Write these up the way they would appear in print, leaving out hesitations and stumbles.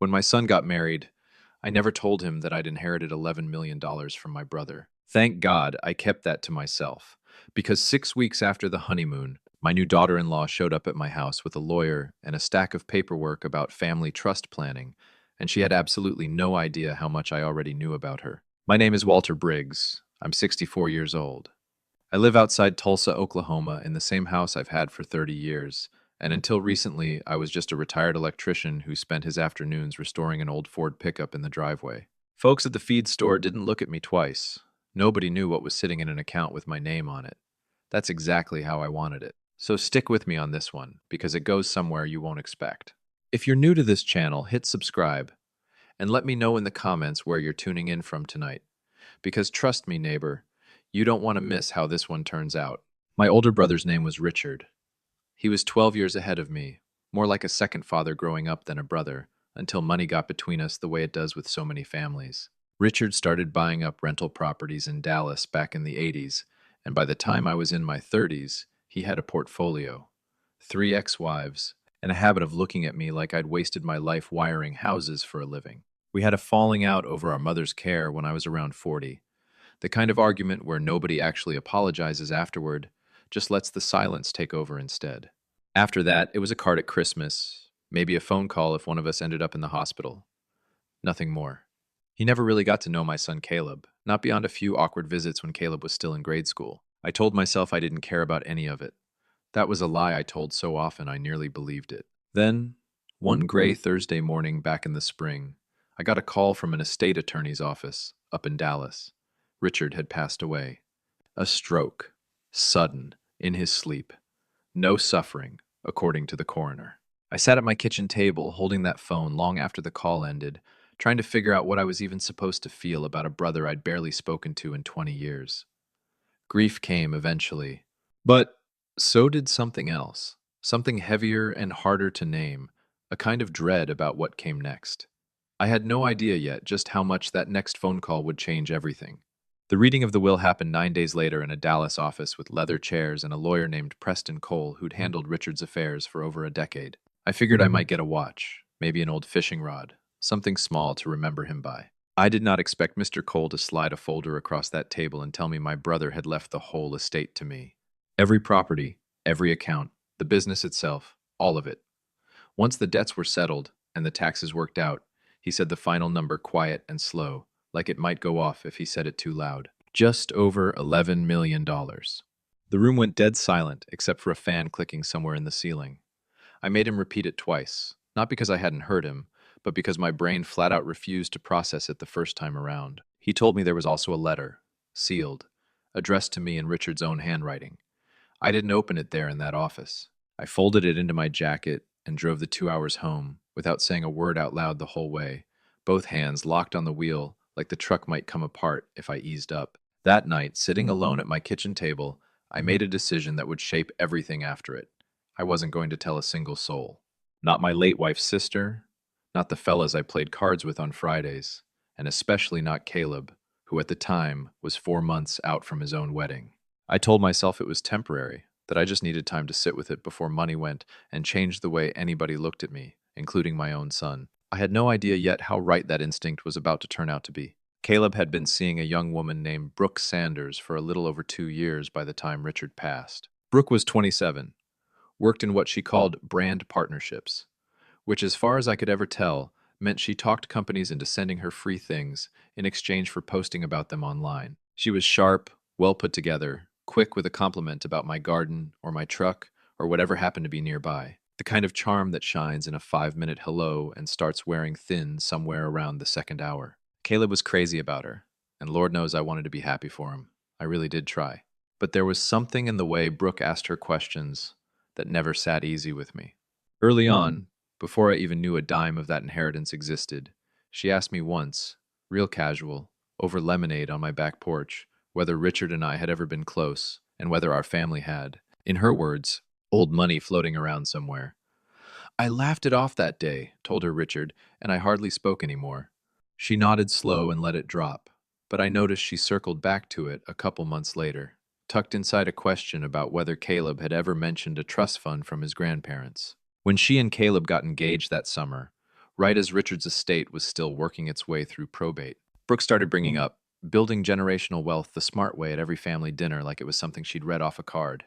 When my son got married, I never told him that I'd inherited $11 million from my brother. Thank God I kept that to myself, because 6 weeks after the honeymoon, my new daughter in law showed up at my house with a lawyer and a stack of paperwork about family trust planning, and she had absolutely no idea how much I already knew about her. My name is Walter Briggs. I'm 64 years old. I live outside Tulsa, Oklahoma, in the same house I've had for 30 years, and until recently, I was just a retired electrician who spent his afternoons restoring an old Ford pickup in the driveway. Folks at the feed store didn't look at me twice. Nobody knew what was sitting in an account with my name on it. That's exactly how I wanted it. So stick with me on this one, because it goes somewhere you won't expect. If you're new to this channel, hit subscribe, and let me know in the comments where you're tuning in from tonight. Because trust me, neighbor, you don't want to miss how this one turns out. My older brother's name was Richard. He was 12 years ahead of me, more like a second father growing up than a brother, until money got between us the way it does with so many families. Richard started buying up rental properties in Dallas back in the 80s, and by the time I was in my 30s, he had a portfolio, 3 ex-wives, and a habit of looking at me like I'd wasted my life wiring houses for a living. We had a falling out over our mother's care when I was around 40, the kind of argument where nobody actually apologizes afterward, just lets the silence take over instead. After that, it was a card at Christmas, maybe a phone call if one of us ended up in the hospital. Nothing more. He never really got to know my son Caleb, not beyond a few awkward visits when Caleb was still in grade school. I told myself I didn't care about any of it. That was a lie I told so often I nearly believed it. Then, one gray Thursday morning back in the spring, I got a call from an estate attorney's office up in Dallas. Richard had passed away. A stroke. Sudden. In his sleep. No suffering, according to the coroner. I sat at my kitchen table holding that phone long after the call ended, trying to figure out what I was even supposed to feel about a brother I'd barely spoken to in 20 years. Grief came eventually. But so did something else. Something heavier and harder to name. A kind of dread about what came next. I had no idea yet just how much that next phone call would change everything. The reading of the will happened 9 days later in a Dallas office with leather chairs and a lawyer named Preston Cole who'd handled Richard's affairs for over a decade. I figured I might get a watch, maybe an old fishing rod, something small to remember him by. I did not expect Mr. Cole to slide a folder across that table and tell me my brother had left the whole estate to me. Every property, every account, the business itself, all of it. Once the debts were settled and the taxes worked out, he said the final number quiet and slow, like it might go off if he said it too loud. Just over $11 million. The room went dead silent, except for a fan clicking somewhere in the ceiling. I made him repeat it twice, not because I hadn't heard him, but because my brain flat out refused to process it the first time around. He told me there was also a letter, sealed, addressed to me in Richard's own handwriting. I didn't open it there in that office. I folded it into my jacket and drove the 2 hours home, without saying a word out loud the whole way, both hands locked on the wheel, like the truck might come apart if I eased up. That night, sitting alone at my kitchen table, I made a decision that would shape everything after it. I wasn't going to tell a single soul. Not my late wife's sister, not the fellas I played cards with on Fridays, and especially not Caleb, who at the time was 4 months out from his own wedding. I told myself it was temporary, that I just needed time to sit with it before money went and changed the way anybody looked at me, including my own son. I had no idea yet how right that instinct was about to turn out to be. Caleb had been seeing a young woman named Brooke Sanders for a little over 2 years by the time Richard passed. Brooke was 27, worked in what she called brand partnerships, which, as far as I could ever tell, meant she talked companies into sending her free things in exchange for posting about them online. She was sharp, well put together, quick with a compliment about my garden or my truck or whatever happened to be nearby. The kind of charm that shines in a 5-minute hello and starts wearing thin somewhere around the second hour. Caleb was crazy about her, and Lord knows I wanted to be happy for him. I really did try. But there was something in the way Brooke asked her questions that never sat easy with me. Early on, before I even knew a dime of that inheritance existed, she asked me once, real casual, over lemonade on my back porch, whether Richard and I had ever been close, and whether our family had. In her words, old money floating around somewhere. I laughed it off that day, told her Richard, and I hardly spoke anymore. She nodded slow and let it drop, but I noticed she circled back to it a couple months later, tucked inside a question about whether Caleb had ever mentioned a trust fund from his grandparents. When she and Caleb got engaged that summer, right as Richard's estate was still working its way through probate. Brooke started bringing up building generational wealth the smart way at every family dinner like it was something she'd read off a card.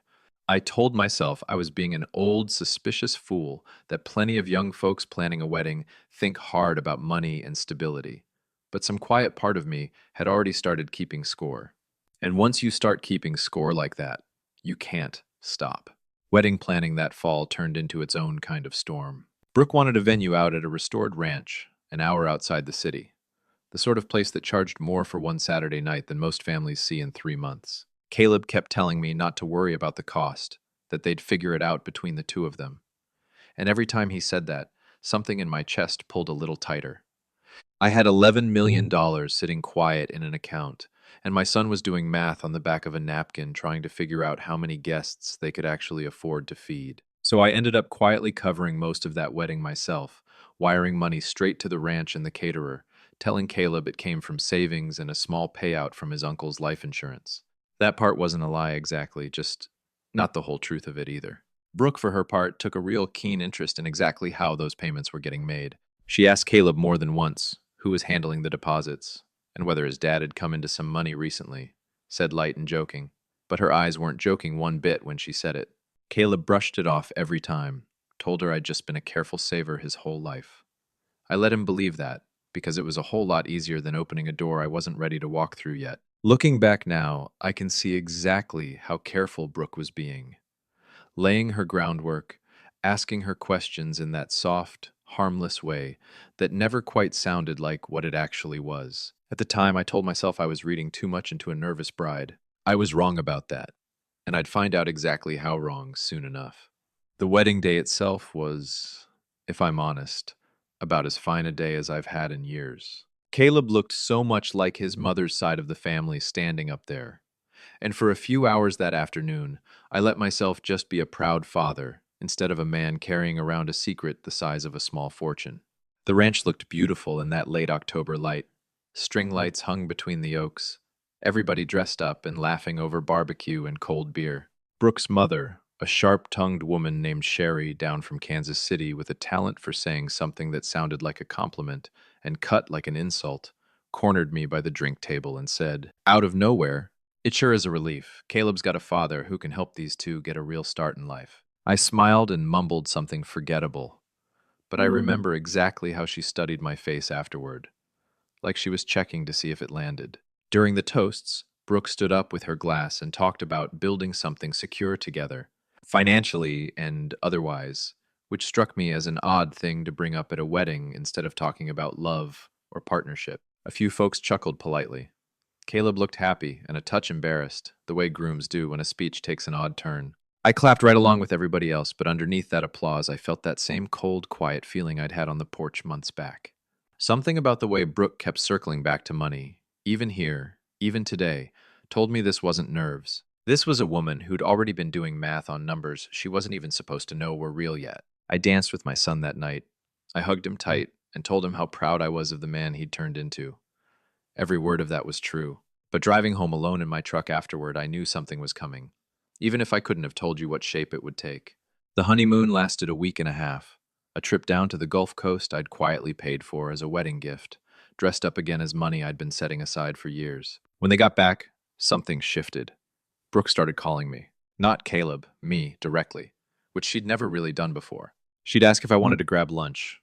I told myself I was being an old, suspicious fool, that plenty of young folks planning a wedding think hard about money and stability. But some quiet part of me had already started keeping score. And once you start keeping score like that, you can't stop. Wedding planning that fall turned into its own kind of storm. Brooke wanted a venue out at a restored ranch, an hour outside the city, the sort of place that charged more for one Saturday night than most families see in 3 months. Caleb kept telling me not to worry about the cost, that they'd figure it out between the two of them. And every time he said that, something in my chest pulled a little tighter. I had $11 million sitting quiet in an account, and my son was doing math on the back of a napkin trying to figure out how many guests they could actually afford to feed. So I ended up quietly covering most of that wedding myself, wiring money straight to the ranch and the caterer, telling Caleb it came from savings and a small payout from his uncle's life insurance. That part wasn't a lie exactly, just not the whole truth of it either. Brooke, for her part, took a real keen interest in exactly how those payments were getting made. She asked Caleb more than once who was handling the deposits, and whether his dad had come into some money recently, said light and joking. But her eyes weren't joking one bit when she said it. Caleb brushed it off every time, told her I'd just been a careful saver his whole life. I let him believe that, because it was a whole lot easier than opening a door I wasn't ready to walk through yet. Looking back now, I can see exactly how careful Brooke was being, laying her groundwork, asking her questions in that soft, harmless way that never quite sounded like what it actually was. At the time, I told myself I was reading too much into a nervous bride. I was wrong about that, and I'd find out exactly how wrong soon enough. The wedding day itself was, if I'm honest, about as fine a day as I've had in years. Caleb looked so much like his mother's side of the family standing up there. And for a few hours that afternoon, I let myself just be a proud father instead of a man carrying around a secret the size of a small fortune. The ranch looked beautiful in that late October light. String lights hung between the oaks, everybody dressed up and laughing over barbecue and cold beer. Brooke's mother, a sharp-tongued woman named Sherry down from Kansas City with a talent for saying something that sounded like a compliment and cut like an insult, cornered me by the drink table and said, out of nowhere, "It sure is a relief. Caleb's got a father who can help these two get a real start in life." I smiled and mumbled something forgettable, but I remember exactly how she studied my face afterward, like she was checking to see if it landed. During the toasts, Brooke stood up with her glass and talked about building something secure together, financially and otherwise, which struck me as an odd thing to bring up at a wedding instead of talking about love or partnership. A few folks chuckled politely. Caleb looked happy and a touch embarrassed, the way grooms do when a speech takes an odd turn. I clapped right along with everybody else, but underneath that applause, I felt that same cold, quiet feeling I'd had on the porch months back. Something about the way Brooke kept circling back to money, even here, even today, told me this wasn't nerves. This was a woman who'd already been doing math on numbers she wasn't even supposed to know were real yet. I danced with my son that night. I hugged him tight and told him how proud I was of the man he'd turned into. Every word of that was true. But driving home alone in my truck afterward, I knew something was coming, even if I couldn't have told you what shape it would take. The honeymoon lasted a week and a half, a trip down to the Gulf Coast I'd quietly paid for as a wedding gift, dressed up again as money I'd been setting aside for years. When they got back, something shifted. Brooke started calling me. Not Caleb, me, directly, which she'd never really done before. She'd ask if I wanted to grab lunch,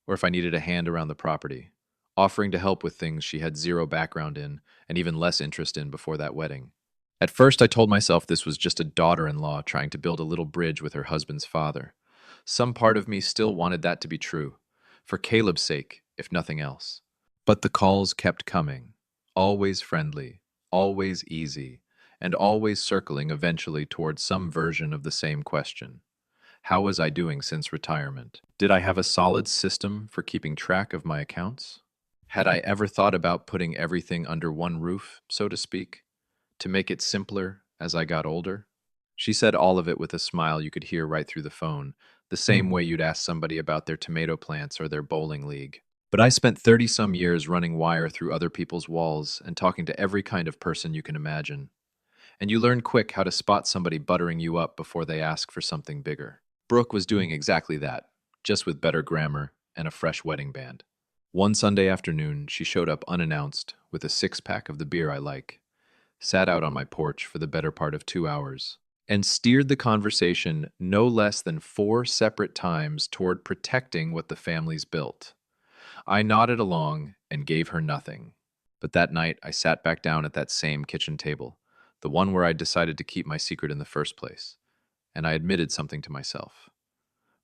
or if I needed a hand around the property, offering to help with things she had zero background in and even less interest in before that wedding. At first, I told myself this was just a daughter-in-law trying to build a little bridge with her husband's father. Some part of me still wanted that to be true, for Caleb's sake, if nothing else. But the calls kept coming, always friendly, always easy, and always circling eventually towards some version of the same question. How was I doing since retirement? Did I have a solid system for keeping track of my accounts? Had I ever thought about putting everything under one roof, so to speak, to make it simpler as I got older? She said all of it with a smile you could hear right through the phone, the same way you'd ask somebody about their tomato plants or their bowling league. But I spent 30-some years running wire through other people's walls and talking to every kind of person you can imagine. And you learn quick how to spot somebody buttering you up before they ask for something bigger. Brooke was doing exactly that, just with better grammar, and a fresh wedding band. One Sunday afternoon, she showed up unannounced with a six-pack of the beer I like, sat out on my porch for the better part of 2 hours, and steered the conversation no less than four separate times toward protecting what the family's built. I nodded along and gave her nothing. But that night, I sat back down at that same kitchen table, the one where I'd decided to keep my secret in the first place, and I admitted something to myself.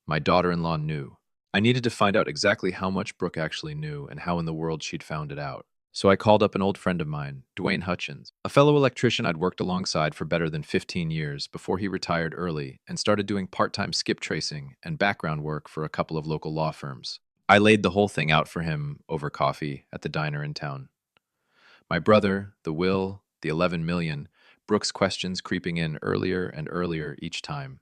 My daughter-in-law knew. I needed to find out exactly how much Brooke actually knew and how in the world she'd found it out. So I called up an old friend of mine, Dwayne Hutchins, a fellow electrician I'd worked alongside for better than 15 years before he retired early and started doing part-time skip tracing and background work for a couple of local law firms. I laid the whole thing out for him over coffee at the diner in town. My brother, the will, the 11 million, Brooke's questions creeping in earlier and earlier each time.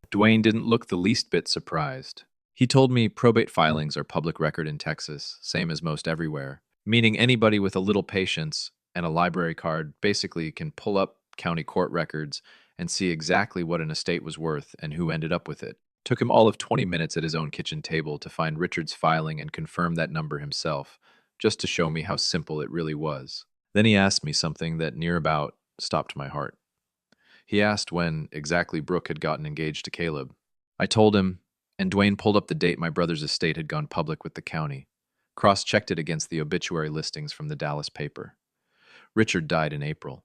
Dwayne didn't look the least bit surprised. He told me probate filings are public record in Texas, same as most everywhere, meaning anybody with a little patience and a library card basically can pull up county court records and see exactly what an estate was worth and who ended up with it. Took him all of 20 minutes at his own kitchen table to find Richard's filing and confirm that number himself, just to show me how simple it really was. Then he asked me something that near about stopped my heart. He asked when exactly Brooke had gotten engaged to Caleb. I told him, and Dwayne pulled up the date my brother's estate had gone public with the county, cross-checked it against the obituary listings from the Dallas paper. Richard died in April.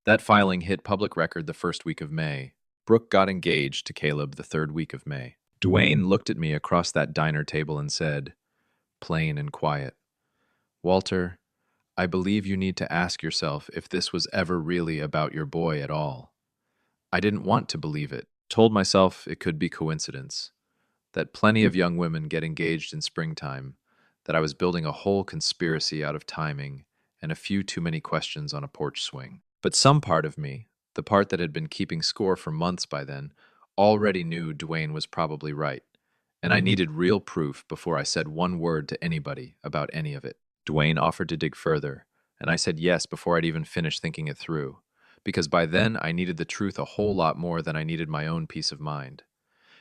That filing hit public record the first week of May. Brooke got engaged to Caleb the third week of May. Dwayne looked at me across that diner table and said, plain and quiet, "Walter, I believe you need to ask yourself if this was ever really about your boy at all." I didn't want to believe it. Told myself it could be coincidence, that plenty of young women get engaged in springtime, that I was building a whole conspiracy out of timing and a few too many questions on a porch swing. But some part of me, the part that had been keeping score for months by then, already knew Dwayne was probably right, and I needed real proof before I said one word to anybody about any of it. Dwayne offered to dig further, and I said yes before I'd even finished thinking it through, because by then I needed the truth a whole lot more than I needed my own peace of mind.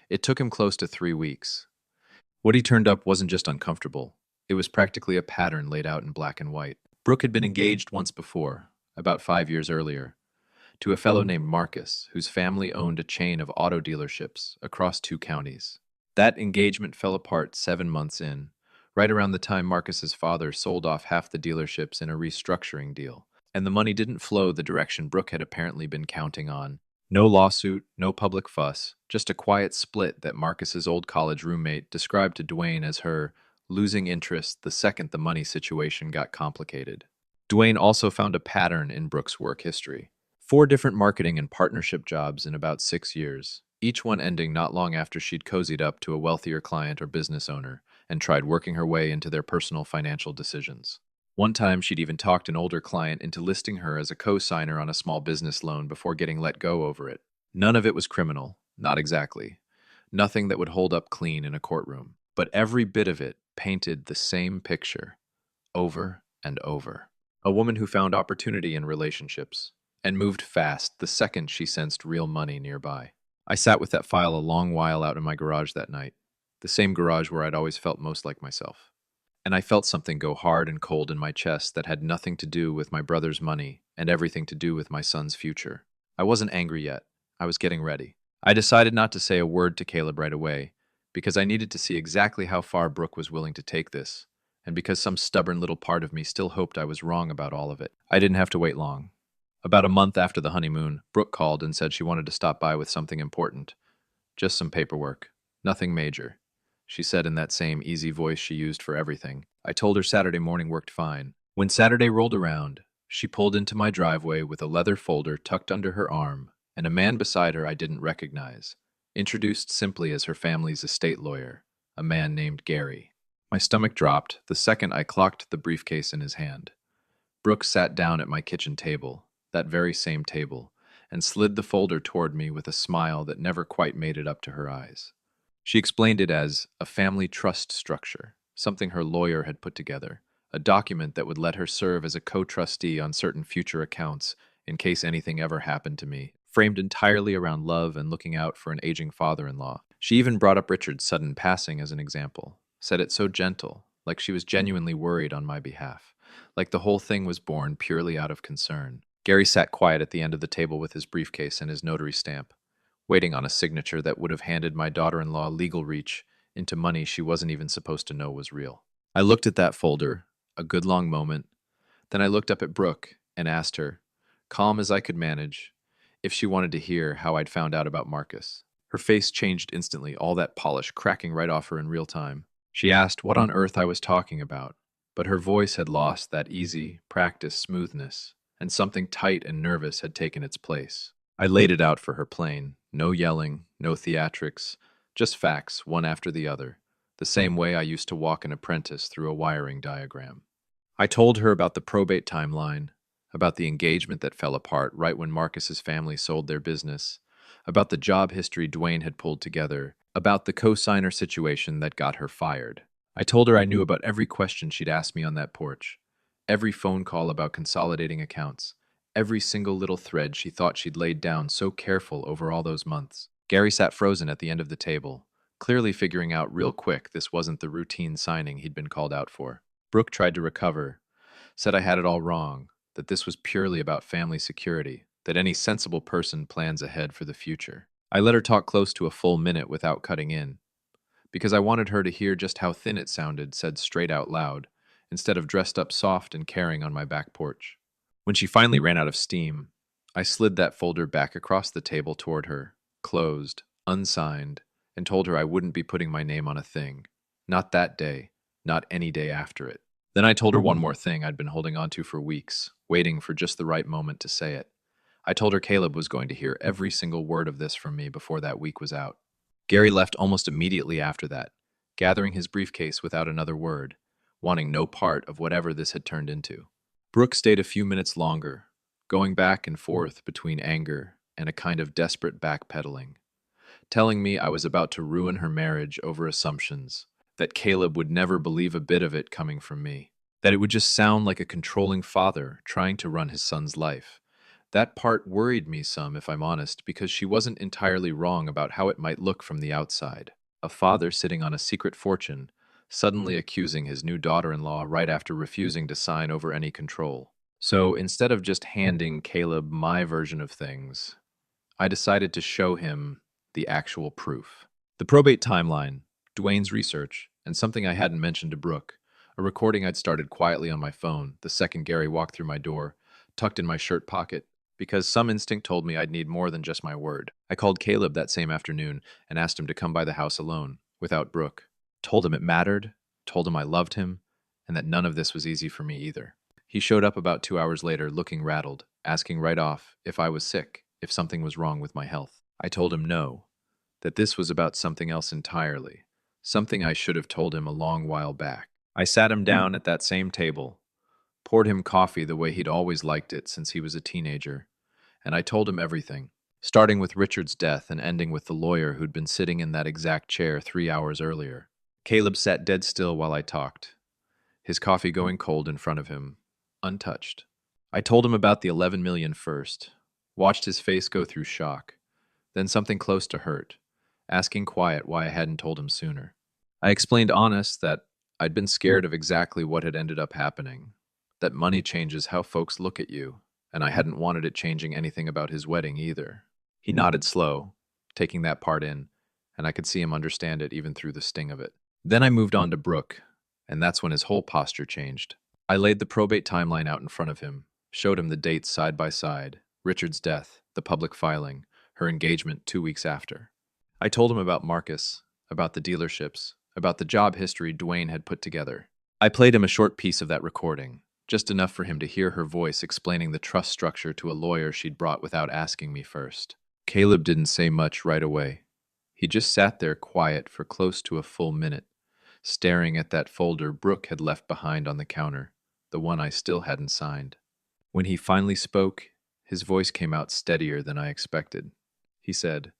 It took him close to 3 weeks. What he turned up wasn't just uncomfortable. It was practically a pattern laid out in black and white. Brooke had been engaged once before, about 5 years earlier, to a fellow named Marcus, whose family owned a chain of auto dealerships across 2 counties. That engagement fell apart 7 months in, right around the time Marcus's father sold off half the dealerships in a restructuring deal, and the money didn't flow the direction Brooke had apparently been counting on. No lawsuit, no public fuss, just a quiet split that Marcus's old college roommate described to Dwayne as her losing interest the second the money situation got complicated. Dwayne also found a pattern in Brooke's work history. 4 different marketing and partnership jobs in about 6 years, each one ending not long after she'd cozied up to a wealthier client or business owner and tried working her way into their personal financial decisions. One time, she'd even talked an older client into listing her as a co-signer on a small business loan before getting let go over it. None of it was criminal, not exactly. Nothing that would hold up clean in a courtroom. But every bit of it painted the same picture, over and over. A woman who found opportunity in relationships and moved fast the second she sensed real money nearby. I sat with that file a long while out in my garage that night, the same garage where I'd always felt most like myself. And I felt something go hard and cold in my chest that had nothing to do with my brother's money and everything to do with my son's future. I wasn't angry yet. I was getting ready. I decided not to say a word to Caleb right away, because I needed to see exactly how far Brooke was willing to take this, and because some stubborn little part of me still hoped I was wrong about all of it. I didn't have to wait long. About a month after the honeymoon, Brooke called and said she wanted to stop by with something important. Just some paperwork. Nothing major, she said in that same easy voice she used for everything. I told her Saturday morning worked fine. When Saturday rolled around, she pulled into my driveway with a leather folder tucked under her arm and a man beside her I didn't recognize, introduced simply as her family's estate lawyer, a man named Gary. My stomach dropped the second I clocked the briefcase in his hand. Brooke sat down at my kitchen table, that very same table, and slid the folder toward me with a smile that never quite made it up to her eyes. She explained it as a family trust structure, something her lawyer had put together, a document that would let her serve as a co-trustee on certain future accounts in case anything ever happened to me, framed entirely around love and looking out for an aging father-in-law. She even brought up Richard's sudden passing as an example. said it so gentle, like she was genuinely worried on my behalf, like the whole thing was born purely out of concern. Gary sat quiet at the end of the table with his briefcase and his notary stamp, waiting on a signature that would have handed my daughter-in-law legal reach into money she wasn't even supposed to know was real. I looked at that folder, a good long moment, then I looked up at Brooke and asked her, calm as I could manage, if she wanted to hear how I'd found out about Marcus. Her face changed instantly, all that polish cracking right off her in real time. She asked what on earth I was talking about, but her voice had lost that easy, practiced smoothness, and something tight and nervous had taken its place. I laid it out for her plain, no yelling, no theatrics, just facts, one after the other, the same way I used to walk an apprentice through a wiring diagram. I told her about the probate timeline, about the engagement that fell apart right when Marcus's family sold their business, about the job history Dwayne had pulled together, about the co-signer situation that got her fired. I told her I knew about every question she'd asked me on that porch, every phone call about consolidating accounts, every single little thread she thought she'd laid down so careful over all those months. Gary sat frozen at the end of the table, clearly figuring out real quick this wasn't the routine signing he'd been called out for. Brooke tried to recover, said I had it all wrong, that this was purely about family security, that any sensible person plans ahead for the future. I let her talk close to a full minute without cutting in, because I wanted her to hear just how thin it sounded said straight out loud, instead of dressed up soft and caring on my back porch. When she finally ran out of steam, I slid that folder back across the table toward her, closed, unsigned, and told her I wouldn't be putting my name on a thing. Not that day, not any day after it. Then I told her one more thing I'd been holding on to for weeks, waiting for just the right moment to say it. I told her Caleb was going to hear every single word of this from me before that week was out. Gary left almost immediately after that, gathering his briefcase without another word, wanting no part of whatever this had turned into. Brooke stayed a few minutes longer, going back and forth between anger and a kind of desperate backpedaling, telling me I was about to ruin her marriage over assumptions, that Caleb would never believe a bit of it coming from me, that it would just sound like a controlling father trying to run his son's life. That part worried me some, if I'm honest, because she wasn't entirely wrong about how it might look from the outside. A father sitting on a secret fortune, suddenly accusing his new daughter-in-law right after refusing to sign over any control. So instead of just handing Caleb my version of things, I decided to show him the actual proof. The probate timeline, Dwayne's research, and something I hadn't mentioned to Brooke, a recording I'd started quietly on my phone the second Gary walked through my door, tucked in my shirt pocket, because some instinct told me I'd need more than just my word. I called Caleb that same afternoon and asked him to come by the house alone, without Brooke. Told him it mattered, told him I loved him, and that none of this was easy for me either. He showed up about 2 hours later looking rattled, asking right off if I was sick, if something was wrong with my health. I told him no, that this was about something else entirely, something I should have told him a long while back. I sat him down at that same table, poured him coffee the way he'd always liked it since he was a teenager, and I told him everything, starting with Richard's death and ending with the lawyer who'd been sitting in that exact chair 3 hours earlier. Caleb sat dead still while I talked, his coffee going cold in front of him, untouched. I told him about the 11 million first, watched his face go through shock, then something close to hurt, asking quiet why I hadn't told him sooner. I explained honest that I'd been scared of exactly what had ended up happening, that money changes how folks look at you, and I hadn't wanted it changing anything about his wedding either. He nodded slow, taking that part in, and I could see him understand it even through the sting of it. Then I moved on to Brooke, and that's when his whole posture changed. I laid the probate timeline out in front of him, showed him the dates side by side, Richard's death, the public filing, her engagement 2 weeks after. I told him about Marcus, about the dealerships, about the job history Dwayne had put together. I played him a short piece of that recording, just enough for him to hear her voice explaining the trust structure to a lawyer she'd brought without asking me first. Caleb didn't say much right away. He just sat there quiet for close to a full minute, staring at that folder Brooke had left behind on the counter, the one I still hadn't signed. When he finally spoke, his voice came out steadier than I expected. He said,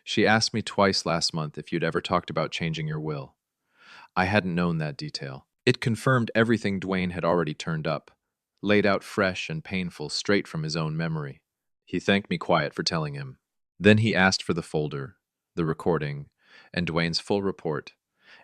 "She asked me twice last month if you'd ever talked about changing your will. I hadn't known that detail. It confirmed everything Dwayne had already turned up, laid out fresh and painful straight from his own memory." He thanked me quiet for telling him. Then he asked for the folder, the recording, and Dwayne's full report,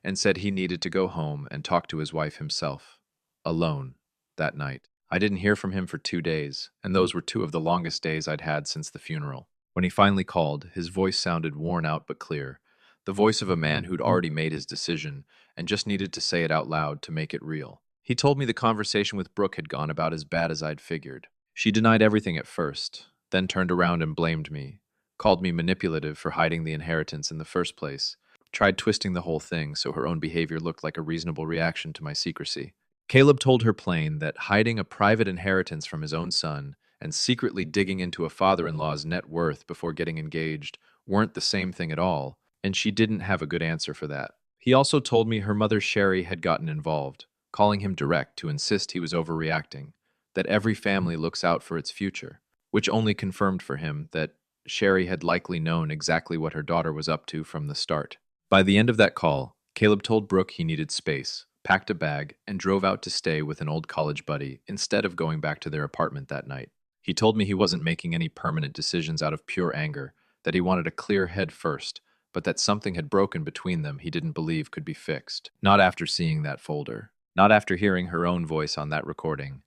and said he needed to go home and talk to his wife himself, alone, that night. I didn't hear from him for 2 days, and those were two of the longest days I'd had since the funeral. When he finally called, his voice sounded worn out but clear, the voice of a man who'd already made his decision and just needed to say it out loud to make it real. He told me the conversation with Brooke had gone about as bad as I'd figured. She denied everything at first, then turned around and blamed me, called me manipulative for hiding the inheritance in the first place, tried twisting the whole thing so her own behavior looked like a reasonable reaction to my secrecy. Caleb told her plain that hiding a private inheritance from his own son and secretly digging into a father-in-law's net worth before getting engaged weren't the same thing at all, and she didn't have a good answer for that. He also told me her mother Sherry had gotten involved, calling him direct to insist he was overreacting, that every family looks out for its future, which only confirmed for him that Sherry had likely known exactly what her daughter was up to from the start. By the end of that call, Caleb told Brooke he needed space, packed a bag, and drove out to stay with an old college buddy instead of going back to their apartment that night. He told me he wasn't making any permanent decisions out of pure anger, that he wanted a clear head first, but that something had broken between them he didn't believe could be fixed. Not after seeing that folder. Not after hearing her own voice on that recording,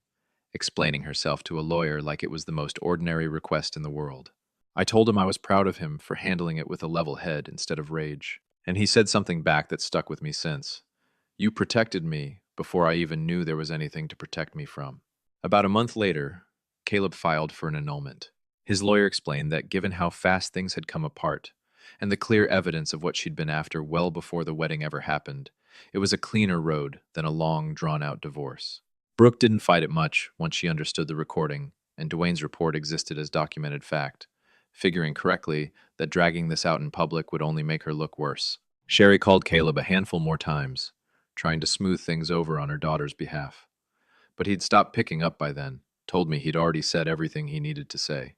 explaining herself to a lawyer like it was the most ordinary request in the world. I told him I was proud of him for handling it with a level head instead of rage, and he said something back that stuck with me since. You protected me before I even knew there was anything to protect me from. About a month later, Caleb filed for an annulment. His lawyer explained that given how fast things had come apart, and the clear evidence of what she'd been after well before the wedding ever happened, it was a cleaner road than a long, drawn-out divorce. Brooke didn't fight it much once she understood the recording, and Dwayne's report existed as documented fact, figuring correctly that dragging this out in public would only make her look worse. Sherry called Caleb a handful more times, trying to smooth things over on her daughter's behalf. But he'd stopped picking up by then, told me he'd already said everything he needed to say.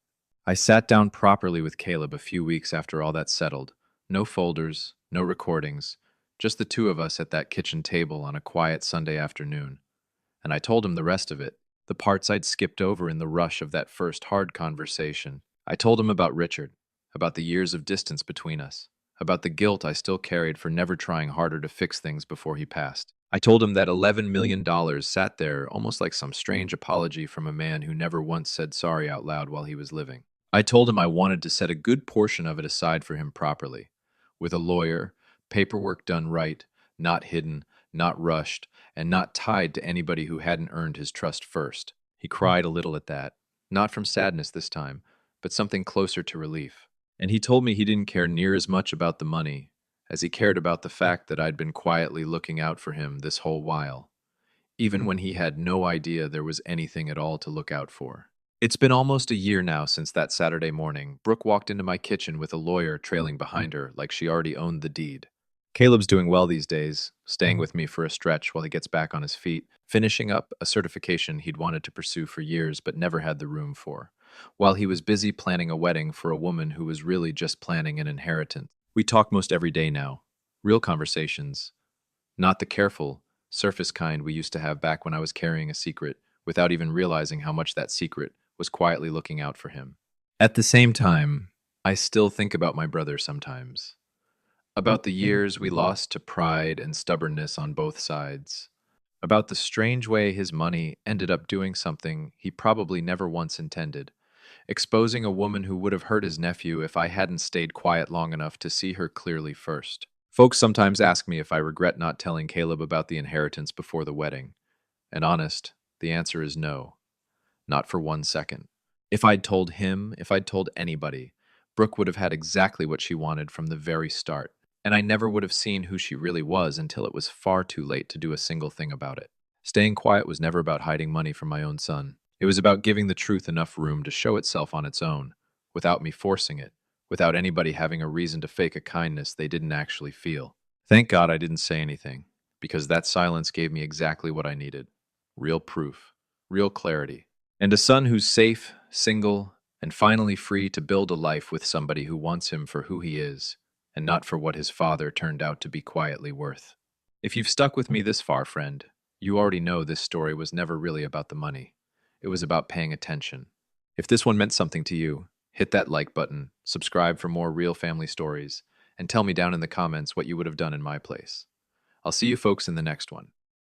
I sat down properly with Caleb a few weeks after all that settled. No folders, no recordings, just the two of us at that kitchen table on a quiet Sunday afternoon. And I told him the rest of it, the parts I'd skipped over in the rush of that first hard conversation. I told him about Richard, about the years of distance between us, about the guilt I still carried for never trying harder to fix things before he passed. I told him that $11 million sat there almost like some strange apology from a man who never once said sorry out loud while he was living. I told him I wanted to set a good portion of it aside for him properly, with a lawyer, paperwork done right, not hidden, not rushed, and not tied to anybody who hadn't earned his trust first. He cried a little at that, not from sadness this time, but something closer to relief. And he told me he didn't care near as much about the money as he cared about the fact that I'd been quietly looking out for him this whole while, even when he had no idea there was anything at all to look out for. It's been almost a year now since that Saturday morning. Brooke walked into my kitchen with a lawyer trailing behind her like she already owned the deed. Caleb's doing well these days, staying with me for a stretch while he gets back on his feet, finishing up a certification he'd wanted to pursue for years but never had the room for, while he was busy planning a wedding for a woman who was really just planning an inheritance. We talk most every day now. Real conversations. Not the careful, surface kind we used to have back when I was carrying a secret, without even realizing how much that secret was quietly looking out for him. At the same time, I still think about my brother sometimes. About the years we lost to pride and stubbornness on both sides. About the strange way his money ended up doing something he probably never once intended, exposing a woman who would have hurt his nephew if I hadn't stayed quiet long enough to see her clearly first. Folks sometimes ask me if I regret not telling Caleb about the inheritance before the wedding. And honest, the answer is no. Not for 1 second. If I'd told him, if I'd told anybody, Brooke would have had exactly what she wanted from the very start, and I never would have seen who she really was until it was far too late to do a single thing about it. Staying quiet was never about hiding money from my own son. It was about giving the truth enough room to show itself on its own, without me forcing it, without anybody having a reason to fake a kindness they didn't actually feel. Thank God I didn't say anything, because that silence gave me exactly what I needed. Real proof, real clarity. And a son who's safe, single, and finally free to build a life with somebody who wants him for who he is, and not for what his father turned out to be quietly worth. If you've stuck with me this far, friend, you already know this story was never really about the money. It was about paying attention. If this one meant something to you, hit that like button, subscribe for more real family stories, and tell me down in the comments what you would have done in my place. I'll see you folks in the next one.